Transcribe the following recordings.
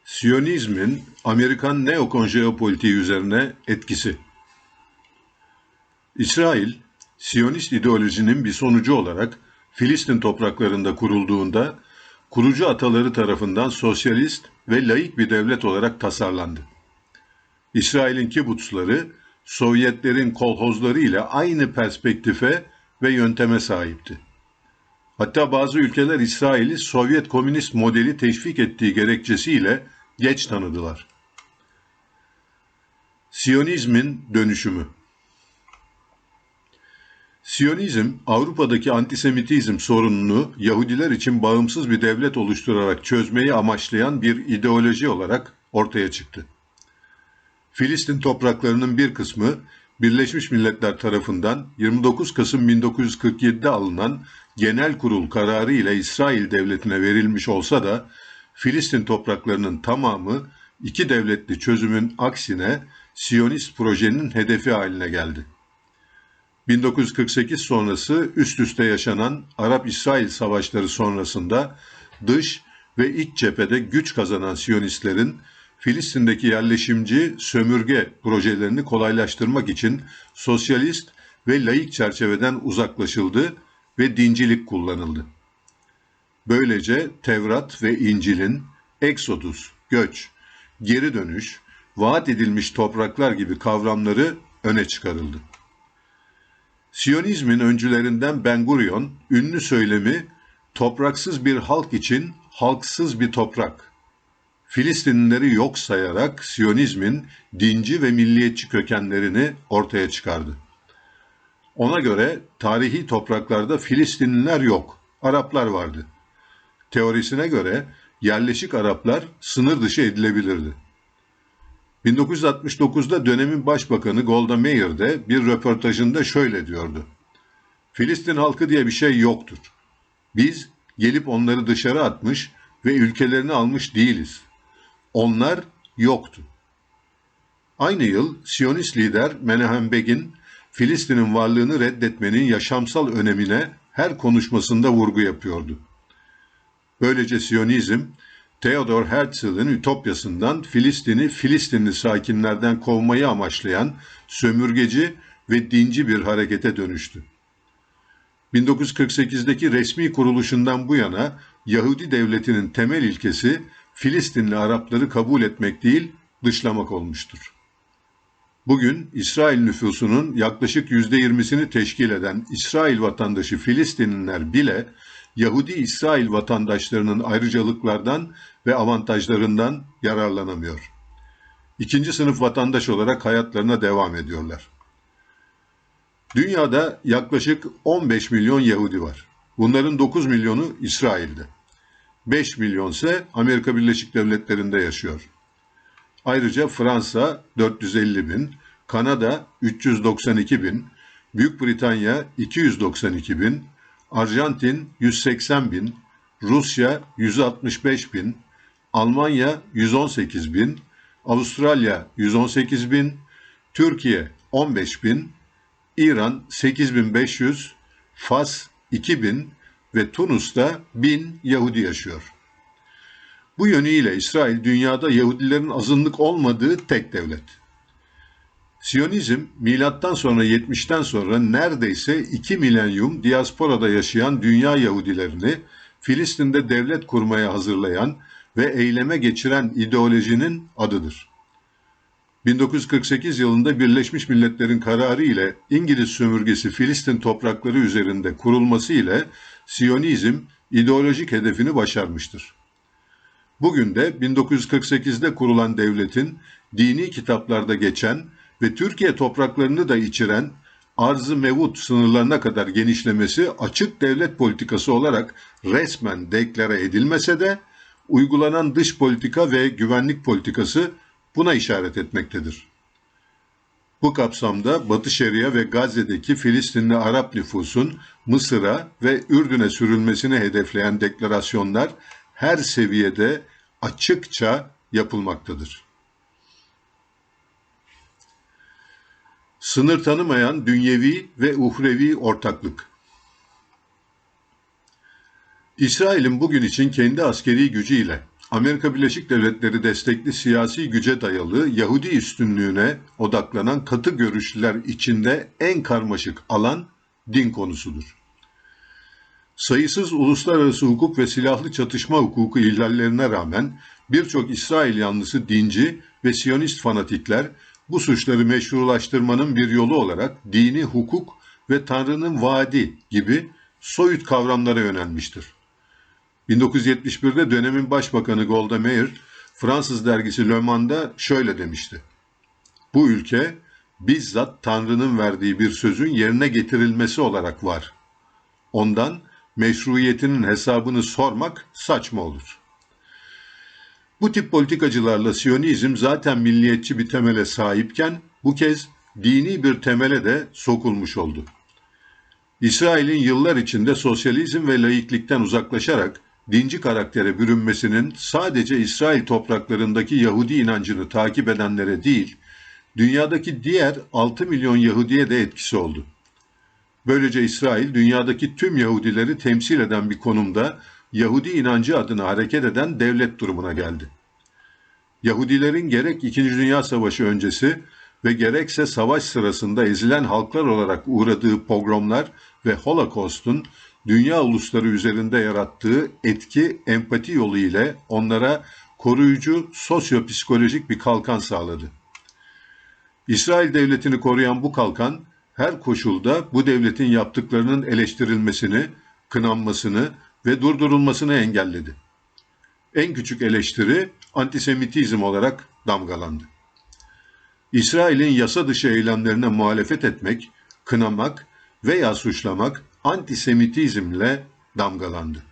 Siyonizmin Amerikan neokonjeopolitiği üzerine etkisi. İsrail, Siyonist ideolojinin bir sonucu olarak Filistin topraklarında kurulduğunda kurucu ataları tarafından sosyalist ve laik bir devlet olarak tasarlandı. İsrail'in kibutsları, Sovyetlerin kolhozları ile aynı perspektife ve yönteme sahipti. Hatta bazı ülkeler İsrail'i Sovyet komünist modeli teşvik ettiği gerekçesiyle geç tanıdılar. Siyonizmin dönüşümü. Siyonizm, Avrupa'daki antisemitizm sorununu Yahudiler için bağımsız bir devlet oluşturarak çözmeyi amaçlayan bir ideoloji olarak ortaya çıktı. Filistin topraklarının bir kısmı Birleşmiş Milletler tarafından 29 Kasım 1947'de alınan Genel Kurul kararı ile İsrail devletine verilmiş olsa da Filistin topraklarının tamamı iki devletli çözümün aksine Siyonist projenin hedefi haline geldi. 1948 sonrası üst üste yaşanan Arap-İsrail savaşları sonrasında dış ve iç cephede güç kazanan Siyonistlerin Filistin'deki yerleşimci sömürge projelerini kolaylaştırmak için sosyalist ve laik çerçeveden uzaklaşıldı ve dincilik kullanıldı. Böylece Tevrat ve İncil'in Eksodus, göç, geri dönüş, vaat edilmiş topraklar gibi kavramları öne çıkarıldı. Siyonizmin öncülerinden Ben Gurion, ünlü söylemi "Topraksız bir halk için halksız bir toprak." Filistinlileri yok sayarak Siyonizmin dinci ve milliyetçi kökenlerini ortaya çıkardı. Ona göre tarihi topraklarda Filistinliler yok, Araplar vardı. Teorisine göre yerleşik Araplar sınır dışı edilebilirdi. 1969'da dönemin başbakanı Golda Meir de bir röportajında şöyle diyordu: "Filistin halkı diye bir şey yoktur. Biz gelip onları dışarı atmış ve ülkelerini almış değiliz. Onlar yoktu." Aynı yıl Siyonist lider Menahem Begin, Filistin'in varlığını reddetmenin yaşamsal önemine her konuşmasında vurgu yapıyordu. Böylece Siyonizm, Theodor Herzl'in Ütopyası'ndan Filistin'i Filistinli sakinlerden kovmayı amaçlayan sömürgeci ve dinci bir harekete dönüştü. 1948'deki resmi kuruluşundan bu yana Yahudi devletinin temel ilkesi Filistinli Arapları kabul etmek değil, dışlamak olmuştur. Bugün İsrail nüfusunun yaklaşık %20'sini teşkil eden İsrail vatandaşı Filistinliler bile Yahudi İsrail vatandaşlarının ayrıcalıklardan ve avantajlarından yararlanamıyor. İkinci sınıf vatandaş olarak hayatlarına devam ediyorlar. Dünyada yaklaşık 15 milyon Yahudi var. Bunların 9 milyonu İsrail'de. 5 milyon ise Amerika Birleşik Devletleri'nde yaşıyor. Ayrıca Fransa 450 bin, Kanada 392 bin, Büyük Britanya 292 bin, Arjantin 180 bin, Rusya 165 bin, Almanya 118 bin, Avustralya 118 bin, Türkiye 15 bin, İran 8500, Fas 2000 ve Tunus'ta 1000 Yahudi yaşıyor. Bu yönüyle İsrail dünyada Yahudilerin azınlık olmadığı tek devlet. Siyonizm, milattan sonra 70'ten sonra neredeyse 2 milenyum diasporada yaşayan dünya Yahudilerini Filistin'de devlet kurmaya hazırlayan ve eyleme geçiren ideolojinin adıdır. 1948 yılında Birleşmiş Milletler'in kararı ile İngiliz sömürgesi Filistin toprakları üzerinde kurulması ile Siyonizm ideolojik hedefini başarmıştır. Bugün de 1948'de kurulan devletin dini kitaplarda geçen ve Türkiye topraklarını da içeren arz-ı mevut sınırlarına kadar genişlemesi açık devlet politikası olarak resmen deklare edilmese de uygulanan dış politika ve güvenlik politikası buna işaret etmektedir. Bu kapsamda Batı Şeria ve Gazze'deki Filistinli Arap nüfusun Mısır'a ve Ürdün'e sürülmesini hedefleyen deklarasyonlar her seviyede açıkça yapılmaktadır. Sınır tanımayan dünyevi ve uhrevi ortaklık. İsrail'in bugün için kendi askeri gücüyle Amerika Birleşik Devletleri destekli siyasi güce dayalı Yahudi üstünlüğüne odaklanan katı görüşlüler içinde en karmaşık alan din konusudur. Sayısız uluslararası hukuk ve silahlı çatışma hukuku ihlallerine rağmen birçok İsrail yanlısı dinci ve Siyonist fanatikler bu suçları meşrulaştırmanın bir yolu olarak dini hukuk ve Tanrı'nın vaadi gibi soyut kavramlara yönelmiştir. 1971'de dönemin başbakanı Golda Meir, Fransız dergisi Le Monde'a şöyle demişti: "Bu ülke bizzat Tanrı'nın verdiği bir sözün yerine getirilmesi olarak var. Ondan meşruiyetinin hesabını sormak saçma olur." Bu tip politikacılarla Siyonizm zaten milliyetçi bir temele sahipken bu kez dini bir temele de sokulmuş oldu. İsrail'in yıllar içinde sosyalizm ve laiklikten uzaklaşarak dinci karaktere bürünmesinin sadece İsrail topraklarındaki Yahudi inancını takip edenlere değil, dünyadaki diğer 6 milyon Yahudiye de etkisi oldu. Böylece İsrail, dünyadaki tüm Yahudileri temsil eden bir konumda Yahudi inancı adına hareket eden devlet durumuna geldi. Yahudilerin gerek İkinci Dünya Savaşı öncesi ve gerekse savaş sırasında ezilen halklar olarak uğradığı pogromlar ve Holocaust'un dünya ulusları üzerinde yarattığı etki, empati yolu ile onlara koruyucu sosyopsikolojik bir kalkan sağladı. İsrail devletini koruyan bu kalkan, her koşulda bu devletin yaptıklarının eleştirilmesini, kınanmasını ve durdurulmasını engelledi. En küçük eleştiri antisemitizm olarak damgalandı. İsrail'in yasa dışı eylemlerine muhalefet etmek, kınamak veya suçlamak antisemitizmle damgalandı.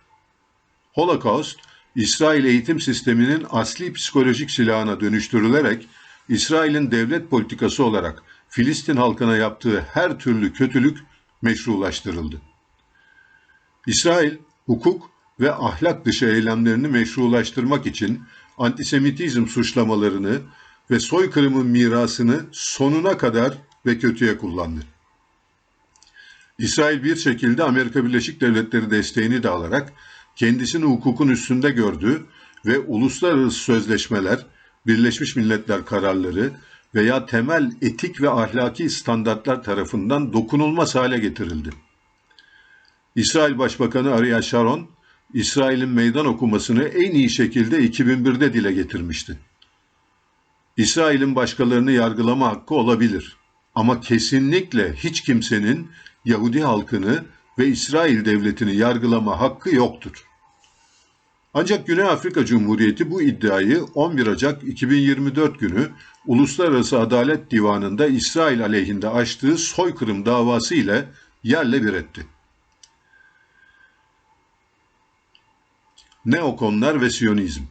Holocaust, İsrail eğitim sisteminin asli psikolojik silahına dönüştürülerek İsrail'in devlet politikası olarak Filistin halkına yaptığı her türlü kötülük meşrulaştırıldı. İsrail, hukuk ve ahlak dışı eylemlerini meşrulaştırmak için antisemitizm suçlamalarını ve soykırımın mirasını sonuna kadar ve kötüye kullandı. İsrail bir şekilde Amerika Birleşik Devletleri desteğini de alarak kendisini hukukun üstünde gördü ve uluslararası sözleşmeler, Birleşmiş Milletler kararları veya temel etik ve ahlaki standartlar tarafından dokunulmaz hale getirildi. İsrail Başbakanı Ariel Sharon, İsrail'in meydan okumasını en iyi şekilde 2001'de dile getirmişti. İsrail'in başkalarını yargılama hakkı olabilir ama kesinlikle hiç kimsenin Yahudi halkını ve İsrail devletini yargılama hakkı yoktur. Ancak Güney Afrika Cumhuriyeti bu iddiayı 11 Ocak 2024 günü Uluslararası Adalet Divanı'nda İsrail aleyhinde açtığı soykırım davası ile yerle bir etti. Neokonlar ve Siyonizm.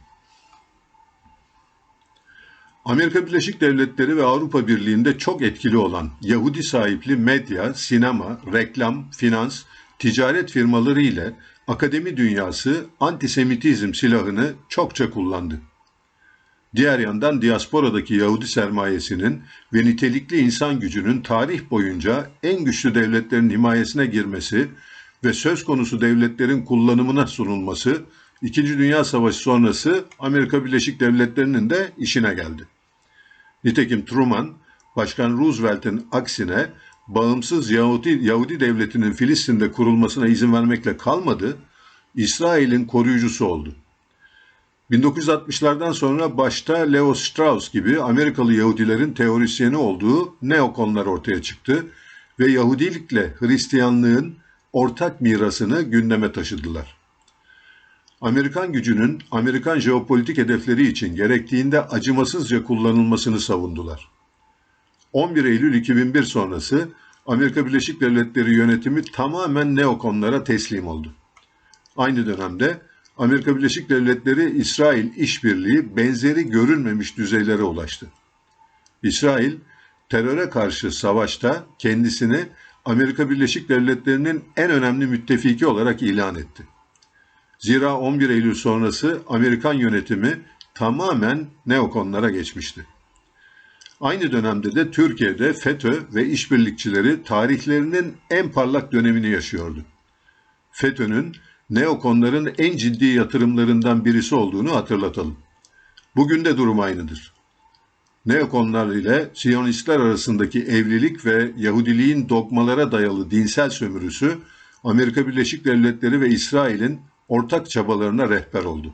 Amerika Birleşik Devletleri ve Avrupa Birliği'nde çok etkili olan Yahudi sahipli medya, sinema, reklam, finans, ticaret firmaları ile akademi dünyası antisemitizm silahını çokça kullandı. Diğer yandan diasporadaki Yahudi sermayesinin ve nitelikli insan gücünün tarih boyunca en güçlü devletlerin himayesine girmesi ve söz konusu devletlerin kullanımına sunulması, İkinci Dünya Savaşı sonrası Amerika Birleşik Devletleri'nin de işine geldi. Nitekim Truman, Başkan Roosevelt'in aksine bağımsız Yahudi devletinin Filistin'de kurulmasına izin vermekle kalmadı, İsrail'in koruyucusu oldu. 1960'lardan sonra başta Leo Strauss gibi Amerikalı Yahudilerin teorisyeni olduğu neokonlar ortaya çıktı ve Yahudilikle Hristiyanlığın ortak mirasını gündeme taşıdılar. Amerikan gücünün Amerikan jeopolitik hedefleri için gerektiğinde acımasızca kullanılmasını savundular. 11 Eylül 2001 sonrası Amerika Birleşik Devletleri yönetimi tamamen neokonlara teslim oldu. Aynı dönemde Amerika Birleşik Devletleri İsrail işbirliği benzeri görülmemiş düzeylere ulaştı. İsrail, teröre karşı savaşta kendisini Amerika Birleşik Devletleri'nin en önemli müttefiki olarak ilan etti. Zira 11 Eylül sonrası Amerikan yönetimi tamamen neokonlara geçmişti. Aynı dönemde de Türkiye'de FETÖ ve işbirlikçileri tarihlerinin en parlak dönemini yaşıyordu. FETÖ'nün neokonların en ciddi yatırımlarından birisi olduğunu hatırlatalım. Bugün de durum aynıdır. Neokonlar ile Siyonistler arasındaki evlilik ve Yahudiliğin dogmalara dayalı dinsel sömürüsü, Amerika Birleşik Devletleri ve İsrail'in ortak çabalarına rehber oldu.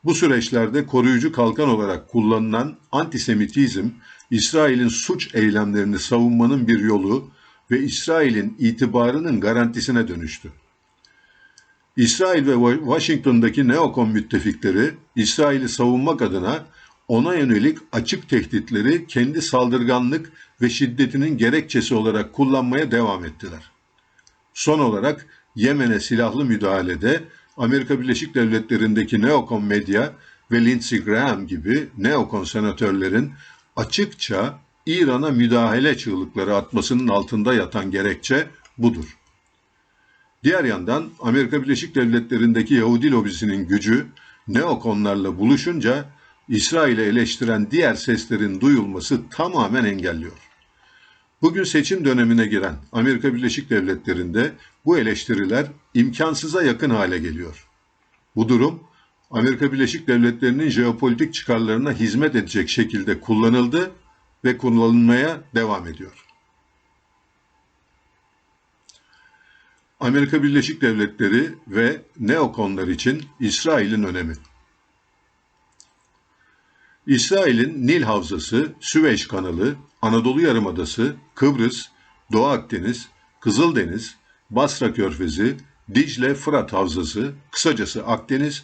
Bu süreçlerde koruyucu kalkan olarak kullanılan antisemitizm, İsrail'in suç eylemlerini savunmanın bir yolu ve İsrail'in itibarının garantisine dönüştü. İsrail ve Washington'daki neokon müttefikleri, İsrail'i savunmak adına ona yönelik açık tehditleri kendi saldırganlık ve şiddetinin gerekçesi olarak kullanmaya devam ettiler. Son olarak Yemen'e silahlı müdahalede Amerika Birleşik Devletleri'ndeki neokon medya ve Lindsey Graham gibi neokon senatörlerin açıkça İran'a müdahale çığlıkları atmasının altında yatan gerekçe budur. Diğer yandan Amerika Birleşik Devletleri'ndeki Yahudi lobisinin gücü neokonlarla buluşunca İsrail'i eleştiren diğer seslerin duyulması tamamen engelliyor. Bugün seçim dönemine giren Amerika Birleşik Devletleri'nde bu eleştiriler imkansıza yakın hale geliyor. Bu durum Amerika Birleşik Devletleri'nin jeopolitik çıkarlarına hizmet edecek şekilde kullanıldı ve kullanılmaya devam ediyor. Amerika Birleşik Devletleri ve neokonlar için İsrail'in önemi. İsrail'in Nil Havzası, Süveyş Kanalı, Anadolu Yarımadası, Kıbrıs, Doğu Akdeniz, Kızıldeniz, Basra Körfezi, Dicle-Fırat Havzası, kısacası Akdeniz,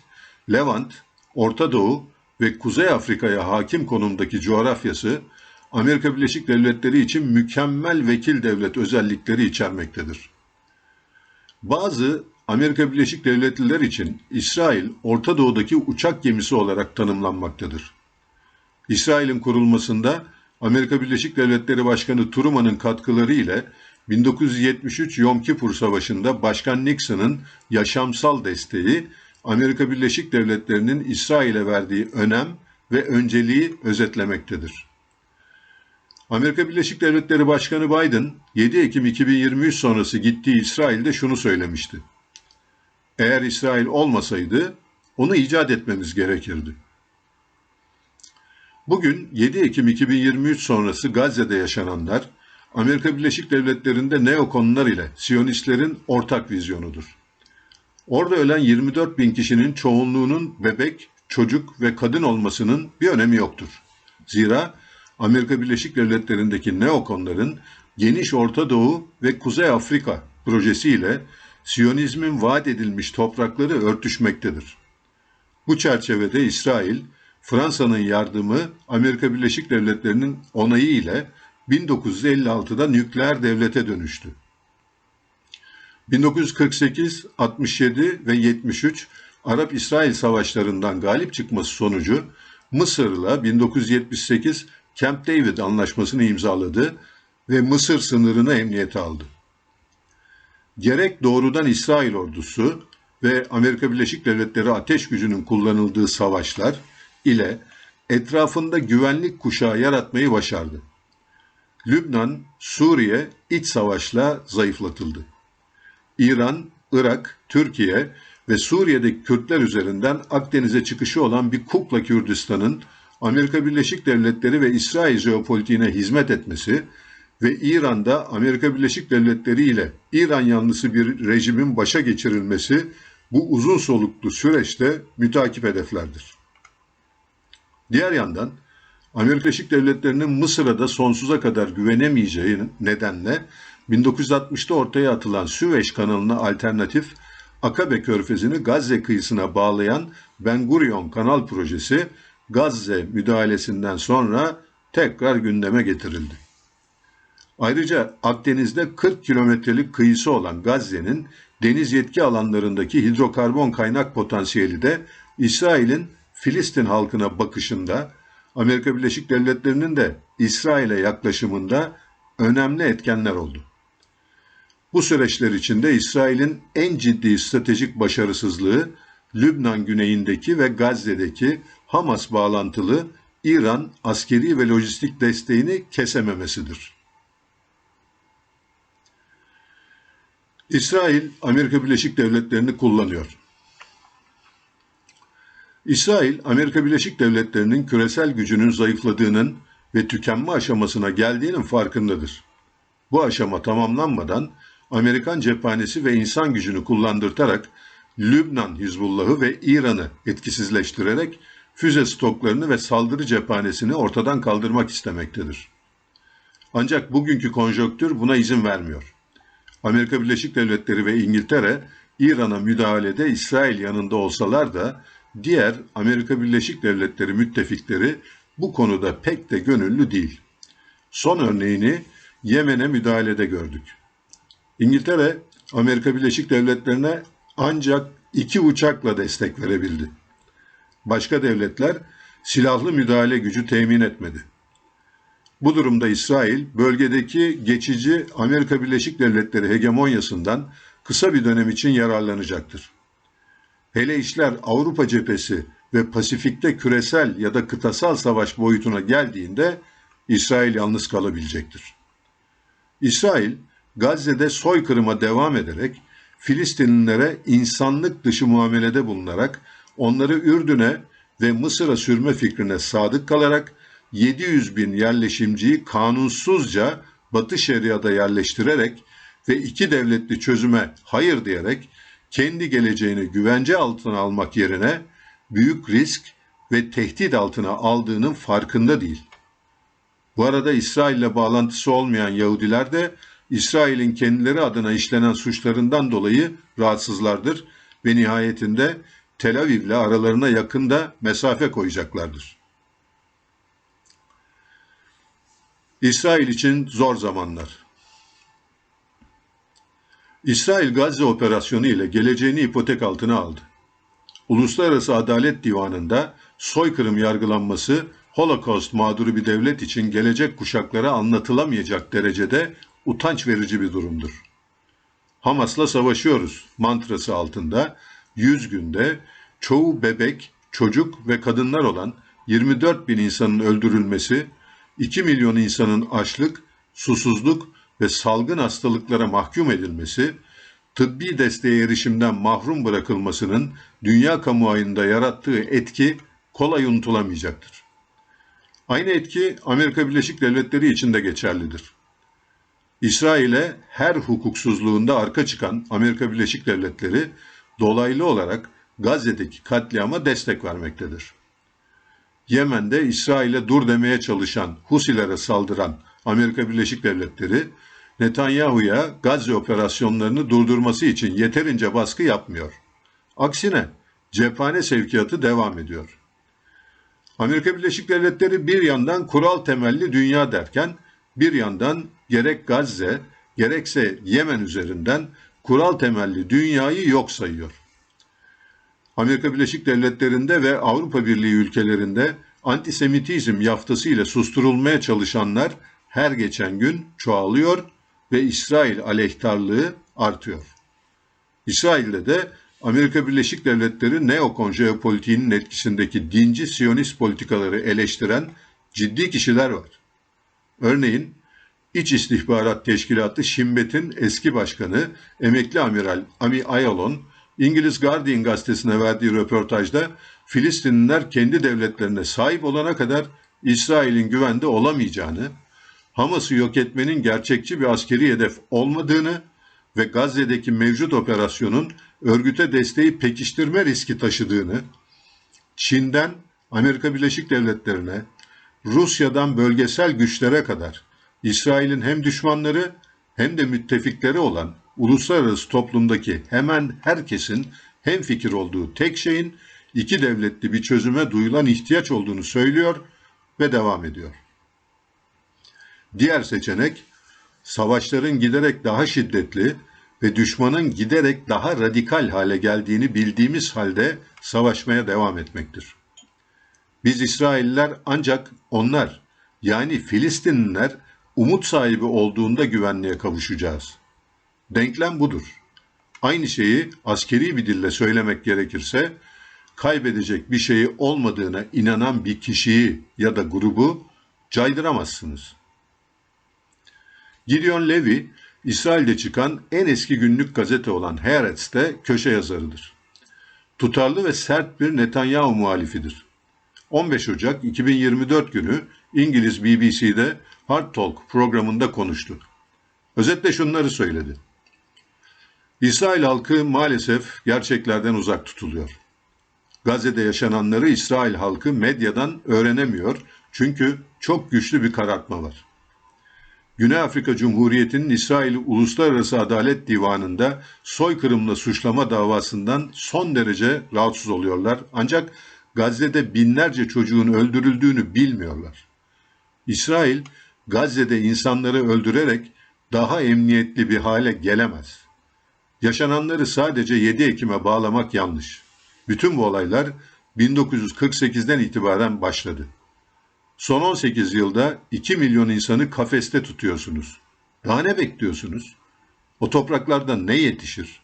Levant, Orta Doğu ve Kuzey Afrika'ya hakim konumdaki coğrafyası, Amerika Birleşik Devletleri için mükemmel vekil devlet özellikleri içermektedir. Bazı Amerika Birleşik Devletliler için İsrail, Orta Doğu'daki uçak gemisi olarak tanımlanmaktadır. İsrail'in kurulmasında Amerika Birleşik Devletleri Başkanı Truman'ın katkıları ile 1973 Yom Kipur Savaşı'nda Başkan Nixon'ın yaşamsal desteği, Amerika Birleşik Devletleri'nin İsrail'e verdiği önem ve önceliği özetlemektedir. Amerika Birleşik Devletleri Başkanı Biden, 7 Ekim 2023 sonrası gittiği İsrail'de şunu söylemişti. Eğer İsrail olmasaydı, onu icat etmemiz gerekirdi. Bugün 7 Ekim 2023 sonrası Gazze'de yaşananlar, Amerika Birleşik Devletleri'nde neokonlar ile Siyonistlerin ortak vizyonudur. Orada ölen 24 bin kişinin çoğunluğunun bebek, çocuk ve kadın olmasının bir önemi yoktur. Zira Amerika Birleşik Devletleri'ndeki neokonların geniş Orta Doğu ve Kuzey Afrika projesiyle Siyonizmin vaat edilmiş toprakları örtüşmektedir. Bu çerçevede İsrail, Fransa'nın yardımı Amerika Birleşik Devletleri'nin onayı ile 1956'da nükleer devlete dönüştü. 1948, 67 ve 73 Arap-İsrail savaşlarından galip çıkması sonucu Mısır'la 1978 Camp David anlaşmasını imzaladı ve Mısır sınırını emniyete aldı. Gerek doğrudan İsrail ordusu ve Amerika Birleşik Devletleri ateş gücünün kullanıldığı savaşlar ile etrafında güvenlik kuşağı yaratmayı başardı. Lübnan, Suriye iç savaşla zayıflatıldı. İran, Irak, Türkiye ve Suriye'deki Kürtler üzerinden Akdeniz'e çıkışı olan bir kukla Kürdistan'ın Amerika Birleşik Devletleri ve İsrail jeopolitiğine hizmet etmesi ve İran'da Amerika Birleşik Devletleri ile İran yanlısı bir rejimin başa geçirilmesi bu uzun soluklu süreçte mütakip hedeflerdir. Diğer yandan Amerika Birleşik Devletleri'nin Mısır'a da sonsuza kadar güvenemeyeceği nedenle 1960'ta ortaya atılan Süveyş kanalına alternatif Akabe Körfezi'ni Gazze kıyısına bağlayan Ben Gurion Kanal projesi Gazze müdahalesinden sonra tekrar gündeme getirildi. Ayrıca Akdeniz'de 40 kilometrelik kıyısı olan Gazze'nin deniz yetki alanlarındaki hidrokarbon kaynak potansiyeli de İsrail'in Filistin halkına bakışında, Amerika Birleşik Devletleri'nin de İsrail'e yaklaşımında önemli etkenler oldu. Bu süreçler içinde İsrail'in en ciddi stratejik başarısızlığı Lübnan güneyindeki ve Gazze'deki Hamas bağlantılı İran askeri ve lojistik desteğini kesememesidir. İsrail, Amerika Birleşik Devletleri'ni kullanıyor. İsrail, Amerika Birleşik Devletleri'nin küresel gücünün zayıfladığının ve tükenme aşamasına geldiğinin farkındadır. Bu aşama tamamlanmadan Amerikan cephanesi ve insan gücünü kullandırtarak Lübnan Hizbullah'ı ve İran'ı etkisizleştirerek füze stoklarını ve saldırı cephanesini ortadan kaldırmak istemektedir. Ancak bugünkü konjonktür buna izin vermiyor. Amerika Birleşik Devletleri ve İngiltere, İran'a müdahalede İsrail yanında olsalar da diğer Amerika Birleşik Devletleri müttefikleri bu konuda pek de gönüllü değil. Son örneğini Yemen'e müdahalede gördük. İngiltere, Amerika Birleşik Devletleri'ne ancak 2 uçakla destek verebildi. Başka devletler silahlı müdahale gücü temin etmedi. Bu durumda İsrail, bölgedeki geçici Amerika Birleşik Devletleri hegemonyasından kısa bir dönem için yararlanacaktır. Hele işler Avrupa cephesi ve Pasifik'te küresel ya da kıtasal savaş boyutuna geldiğinde İsrail yalnız kalabilecektir. İsrail, Gazze'de soykırıma devam ederek Filistinlilere insanlık dışı muamelede bulunarak onları Ürdün'e ve Mısır'a sürme fikrine sadık kalarak 700 bin yerleşimciyi kanunsuzca Batı Şeria'da yerleştirerek ve iki devletli çözüme hayır diyerek kendi geleceğini güvence altına almak yerine büyük risk ve tehdit altına aldığının farkında değil. Bu arada İsrail'le bağlantısı olmayan Yahudiler de İsrail'in kendileri adına işlenen suçlarından dolayı rahatsızlardır ve nihayetinde Tel Aviv'le aralarına yakında mesafe koyacaklardır. İsrail için zor zamanlar. İsrail Gazze operasyonu ile geleceğini ipotek altına aldı. Uluslararası Adalet Divanı'nda soykırım yargılanması Holocaust mağduru bir devlet için gelecek kuşaklara anlatılamayacak derecede utanç verici bir durumdur. Hamas'la savaşıyoruz mantrası altında 100 günde çoğu bebek, çocuk ve kadınlar olan 24 bin insanın öldürülmesi, 2 milyon insanın açlık, susuzluk ve salgın hastalıklara mahkum edilmesi, tıbbi desteğe erişimden mahrum bırakılmasının dünya kamuoyunda yarattığı etki kolay unutulamayacaktır. Aynı etki Amerika Birleşik Devletleri için de geçerlidir. İsrail'e her hukuksuzluğunda arka çıkan Amerika Birleşik Devletleri dolaylı olarak Gazze'deki katliama destek vermektedir. Yemen'de İsrail'e dur demeye çalışan Husilere saldıran Amerika Birleşik Devletleri, Netanyahu'ya Gazze operasyonlarını durdurması için yeterince baskı yapmıyor. Aksine cephane sevkiyatı devam ediyor. Amerika Birleşik Devletleri bir yandan kural temelli dünya derken, bir yandan gerek Gazze, gerekse Yemen üzerinden kural temelli dünyayı yok sayıyor. Amerika Birleşik Devletleri'nde ve Avrupa Birliği ülkelerinde antisemitizm yaftası ile susturulmaya çalışanlar her geçen gün çoğalıyor ve İsrail aleyhtarlığı artıyor. İsrail'de de Amerika Birleşik Devletleri neokon jeopolitiğinin etkisindeki dinci Siyonist politikaları eleştiren ciddi kişiler var. Örneğin İç İstihbarat Teşkilatı Shin Bet'in eski başkanı emekli amiral Ami Ayalon, İngiliz Guardian gazetesine verdiği röportajda Filistinliler kendi devletlerine sahip olana kadar İsrail'in güvende olamayacağını, Hamas'ı yok etmenin gerçekçi bir askeri hedef olmadığını ve Gazze'deki mevcut operasyonun örgüte desteği pekiştirme riski taşıdığını, Çin'den Amerika Birleşik Devletleri'ne, Rusya'dan bölgesel güçlere kadar İsrail'in hem düşmanları hem de müttefikleri olan uluslararası toplumdaki hemen herkesin hemfikir olduğu tek şeyin iki devletli bir çözüme duyulan ihtiyaç olduğunu söylüyor ve devam ediyor. Diğer seçenek, savaşların giderek daha şiddetli ve düşmanın giderek daha radikal hale geldiğini bildiğimiz halde savaşmaya devam etmektir. Biz İsrailliler ancak onlar, yani Filistinliler umut sahibi olduğunda güvenliğe kavuşacağız. Denklem budur. Aynı şeyi askeri bir dille söylemek gerekirse, kaybedecek bir şeyi olmadığına inanan bir kişiyi ya da grubu caydıramazsınız. Gideon Levy, İsrail'de çıkan en eski günlük gazete olan Haaretz'te köşe yazarıdır. Tutarlı ve sert bir Netanyahu muhalifidir. 15 Ocak 2024 günü İngiliz BBC'de Hard Talk programında konuştu. Özetle şunları söyledi. İsrail halkı maalesef gerçeklerden uzak tutuluyor. Gazze'de yaşananları İsrail halkı medyadan öğrenemiyor çünkü çok güçlü bir karartma var. Güney Afrika Cumhuriyeti'nin İsrail Uluslararası Adalet Divanı'nda soykırımla suçlama davasından son derece rahatsız oluyorlar. Ancak Gazze'de binlerce çocuğun öldürüldüğünü bilmiyorlar. İsrail, Gazze'de insanları öldürerek daha emniyetli bir hale gelemez. Yaşananları sadece 7 Ekim'e bağlamak yanlış. Bütün bu olaylar 1948'den itibaren başladı. Son 18 yılda 2 milyon insanı kafeste tutuyorsunuz. Daha ne bekliyorsunuz? O topraklarda ne yetişir?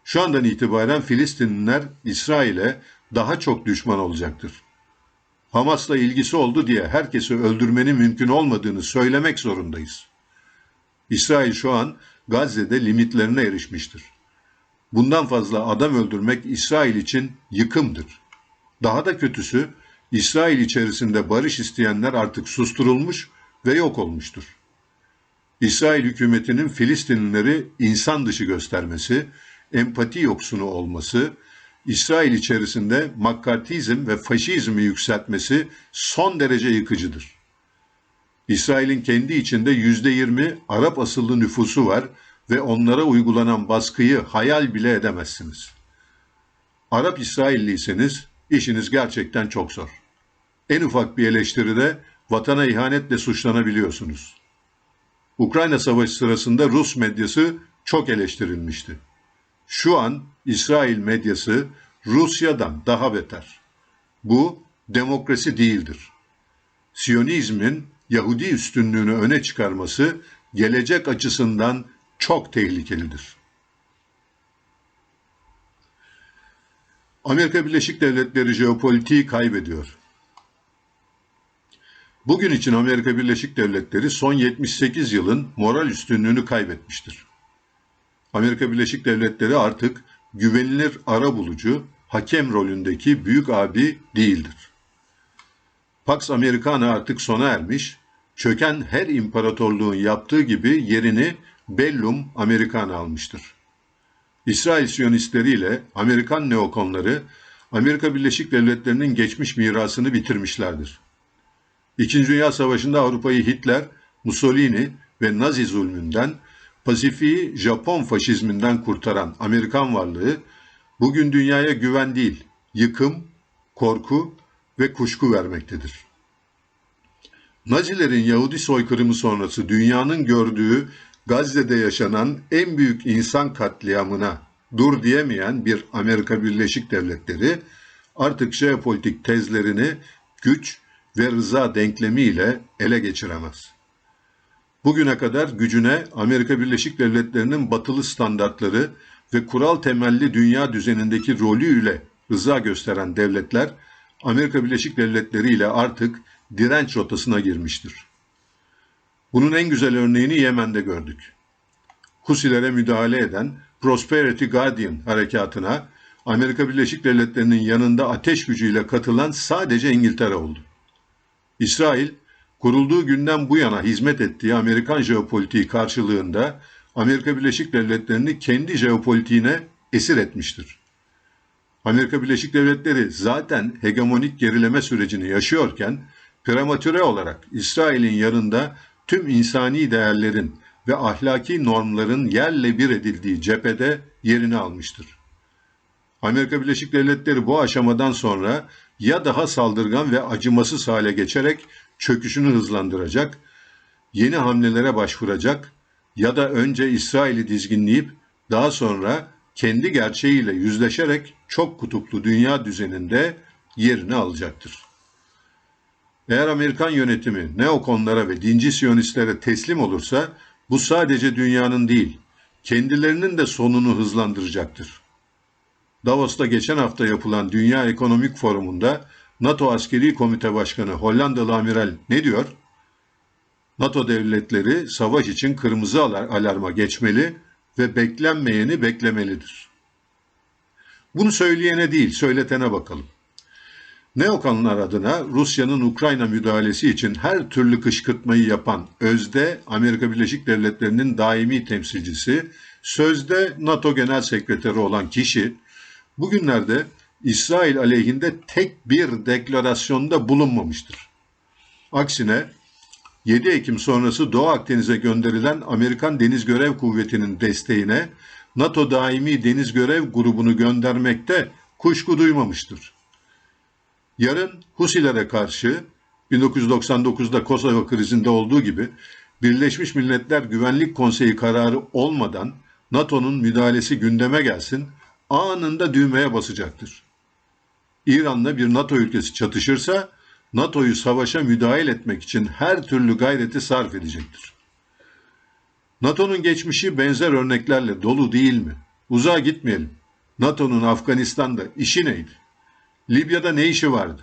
Şu andan itibaren Filistinliler İsrail'e daha çok düşman olacaktır. Hamas'la ilgisi oldu diye herkesi öldürmenin mümkün olmadığını söylemek zorundayız. İsrail şu an Gazze'de limitlerine erişmiştir. Bundan fazla adam öldürmek İsrail için yıkımdır. Daha da kötüsü, İsrail içerisinde barış isteyenler artık susturulmuş ve yok olmuştur. İsrail hükümetinin Filistinlileri insan dışı göstermesi, empati yoksunu olması, İsrail içerisinde McCarthyizm ve faşizmi yükseltmesi son derece yıkıcıdır. İsrail'in kendi içinde %20 Arap asıllı nüfusu var ve onlara uygulanan baskıyı hayal bile edemezsiniz. Arap İsrailliyseniz işiniz gerçekten çok zor. En ufak bir eleştiride vatana ihanetle suçlanabiliyorsunuz. Ukrayna Savaşı sırasında Rus medyası çok eleştirilmişti. Şu an İsrail medyası Rusya'dan daha beter. Bu demokrasi değildir. Siyonizmin Yahudi üstünlüğünü öne çıkarması gelecek açısından çok tehlikelidir. Amerika Birleşik Devletleri jeopolitiği kaybediyor. Bugün için Amerika Birleşik Devletleri son 78 yılın moral üstünlüğünü kaybetmiştir. Amerika Birleşik Devletleri artık güvenilir arabulucu, hakem rolündeki büyük abi değildir. Pax Americana artık sona ermiş, çöken her imparatorluğun yaptığı gibi yerini Bellum Americana almıştır. İsrail Siyonistleri ile Amerikan neokonları Amerika Birleşik Devletleri'nin geçmiş mirasını bitirmişlerdir. İkinci Dünya Savaşı'nda Avrupa'yı Hitler, Mussolini ve Nazi zulmünden, Pasifik'i Japon faşizminden kurtaran Amerikan varlığı, bugün dünyaya güven değil, yıkım, korku ve kuşku vermektedir. Nazilerin Yahudi soykırımı sonrası dünyanın gördüğü Gazze'de yaşanan en büyük insan katliamına dur diyemeyen bir Amerika Birleşik Devletleri artık jeopolitik tezlerini güç ve rıza denklemiyle ele geçiremez. Bugüne kadar gücüne Amerika Birleşik Devletleri'nin batılı standartları ve kural temelli dünya düzenindeki rolüyle rıza gösteren devletler Amerika Birleşik Devletleri ile artık direnç rotasına girmiştir. Bunun en güzel örneğini Yemen'de gördük. Husilere müdahale eden Prosperity Guardian harekatına Amerika Birleşik Devletleri'nin yanında ateş gücüyle katılan sadece İngiltere oldu. İsrail, kurulduğu günden bu yana hizmet ettiği Amerikan jeopolitiği karşılığında Amerika Birleşik Devletleri'ni kendi jeopolitiğine esir etmiştir. Amerika Birleşik Devletleri zaten hegemonik gerileme sürecini yaşıyorken prematüre olarak İsrail'in yanında tüm insani değerlerin ve ahlaki normların yerle bir edildiği cephede yerini almıştır. Amerika Birleşik Devletleri bu aşamadan sonra ya daha saldırgan ve acımasız hale geçerek çöküşünü hızlandıracak, yeni hamlelere başvuracak ya da önce İsrail'i dizginleyip daha sonra kendi gerçeğiyle yüzleşerek çok kutuplu dünya düzeninde yerini alacaktır. Eğer Amerikan yönetimi neokonlara ve dinci siyonistlere teslim olursa bu sadece dünyanın değil, kendilerinin de sonunu hızlandıracaktır. Davos'ta geçen hafta yapılan Dünya Ekonomik Forumu'nda NATO Askeri Komite Başkanı Hollandalı Amiral ne diyor? NATO devletleri savaş için kırmızı alarma geçmeli ve beklenmeyeni beklemelidir. Bunu söyleyene değil, söyletene bakalım. Neokonlar adına Rusya'nın Ukrayna müdahalesi için her türlü kışkırtmayı yapan özde Amerika Birleşik Devletleri'nin daimi temsilcisi, sözde NATO Genel Sekreteri olan kişi, bugünlerde İsrail aleyhinde tek bir deklarasyonda bulunmamıştır. Aksine 7 Ekim sonrası Doğu Akdeniz'e gönderilen Amerikan Deniz Görev Kuvveti'nin desteğine NATO Daimi Deniz Görev Grubu'nu göndermekte kuşku duymamıştır. Yarın Husilere karşı 1999'da Kosova krizinde olduğu gibi Birleşmiş Milletler Güvenlik Konseyi kararı olmadan NATO'nun müdahalesi gündeme gelsin, anında düğmeye basacaktır. İran'la bir NATO ülkesi çatışırsa NATO'yu savaşa müdahil etmek için her türlü gayreti sarf edecektir. NATO'nun geçmişi benzer örneklerle dolu değil mi? Uzağa gitmeyelim. NATO'nun Afganistan'da işi neydi? Libya'da ne işi vardı?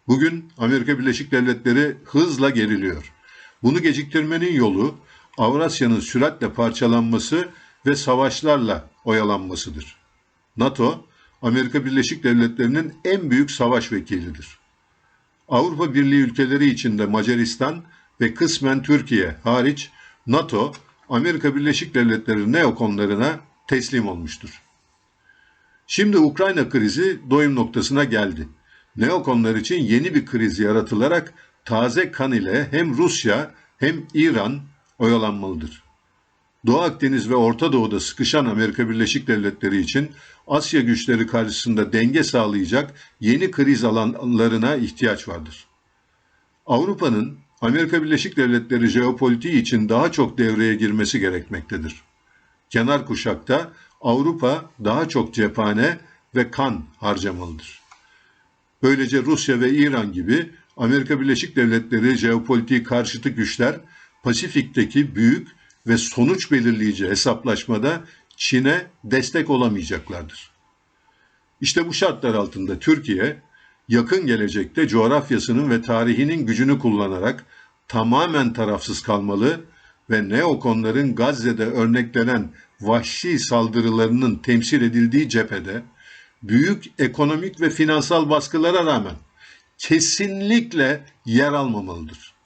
Bugün Amerika Birleşik Devletleri hızla geriliyor. Bunu geciktirmenin yolu Avrasya'nın süratle parçalanması ve savaşlarla oyalanmasıdır. NATO, Amerika Birleşik Devletleri'nin en büyük savaş vekilidir. Avrupa Birliği ülkeleri içinde Macaristan ve kısmen Türkiye hariç NATO, Amerika Birleşik Devletleri neokonlarına teslim olmuştur. Şimdi Ukrayna krizi doyum noktasına geldi. Neokonlar için yeni bir kriz yaratılarak taze kan ile hem Rusya hem İran oyalanmalıdır. Doğu Akdeniz ve Orta Doğu'da sıkışan Amerika Birleşik Devletleri için Asya güçleri karşısında denge sağlayacak yeni kriz alanlarına ihtiyaç vardır. Avrupa'nın Amerika Birleşik Devletleri jeopolitiği için daha çok devreye girmesi gerekmektedir. Kenar kuşakta Avrupa daha çok cephane ve kan harcamalıdır. Böylece Rusya ve İran gibi Amerika Birleşik Devletleri jeopolitiği karşıtı güçler Pasifik'teki büyük ve sonuç belirleyici hesaplaşmada Çin'e destek olamayacaklardır. İşte bu şartlar altında Türkiye, yakın gelecekte coğrafyasının ve tarihinin gücünü kullanarak tamamen tarafsız kalmalı ve neokonların Gazze'de örneklenen vahşi saldırılarının temsil edildiği cephede büyük ekonomik ve finansal baskılara rağmen kesinlikle yer almamalıdır.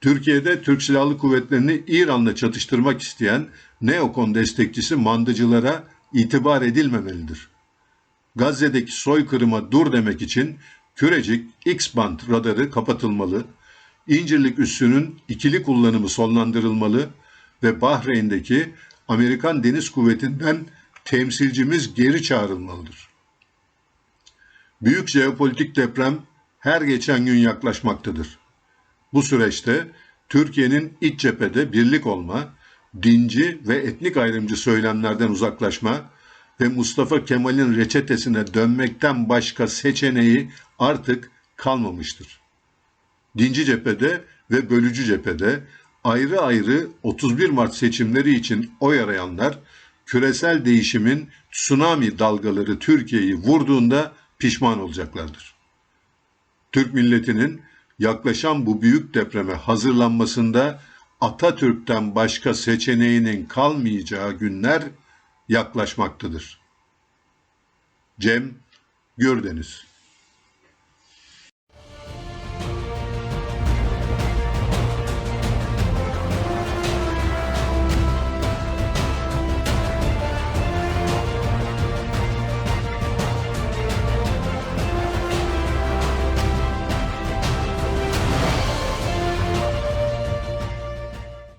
Türkiye'de Türk Silahlı Kuvvetleri'ni İran'la çatıştırmak isteyen neokon destekçisi mandıcılara itibar edilmemelidir. Gazze'deki soykırıma dur demek için Kürecik X-band radarı kapatılmalı, İncirlik üssünün ikili kullanımı sonlandırılmalı ve Bahreyn'deki Amerikan Deniz Kuvveti'nden temsilcimiz geri çağrılmalıdır. Büyük jeopolitik deprem her geçen gün yaklaşmaktadır. Bu süreçte Türkiye'nin iç cephede birlik olma, dinci ve etnik ayrımcı söylemlerden uzaklaşma ve Mustafa Kemal'in reçetesine dönmekten başka seçeneği artık kalmamıştır. Dinci cephede ve bölücü cephede ayrı ayrı 31 Mart seçimleri için oy arayanlar, küresel değişimin tsunami dalgaları Türkiye'yi vurduğunda pişman olacaklardır. Türk milletinin yaklaşan bu büyük depreme hazırlanmasında Atatürk'ten başka seçeneğinin kalmayacağı günler yaklaşmaktadır. Cem Gürdeniz.